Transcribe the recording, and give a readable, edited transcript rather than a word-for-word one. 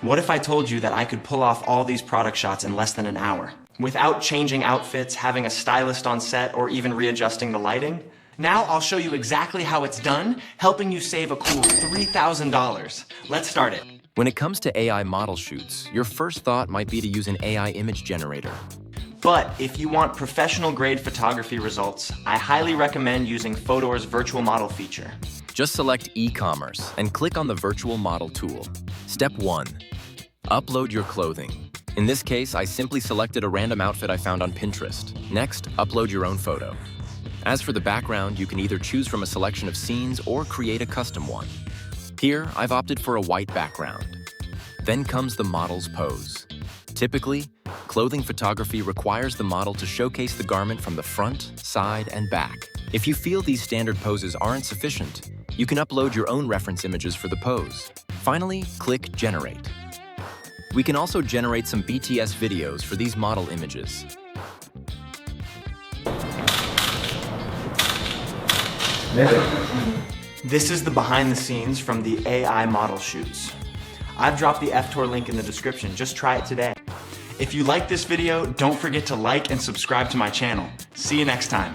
What if I told you that I could pull off all these product shots in less than an hour? Without changing outfits, having a stylist on set, or even readjusting the lighting? Now I'll show you exactly how it's done, helping you save a cool $3,000. Let's start it. When it comes to AI model shoots, your first thought might be to use an AI image generator. But if you want professional-grade photography results, I highly recommend using Fotor's Virtual Model feature. Just select e-commerce and click on the Virtual Model tool. Step 1. Upload your clothing. In this case, I simply selected a random outfit I found on Pinterest. Next, upload your own photo. As for the background, you can either choose from a selection of scenes or create a custom one. Here, I've opted for a white background. Then comes the model's pose. Typically, clothing photography requires the model to showcase the garment from the front, side, and back. If you feel these standard poses aren't sufficient, you can upload your own reference images for the pose. Finally, click Generate. We can also generate some BTS videos for these model images. This is the behind the scenes from the AI model shoots. I've dropped the Fotor link in the description, just try it today. If you like this video, don't forget to like and subscribe to my channel. See you next time.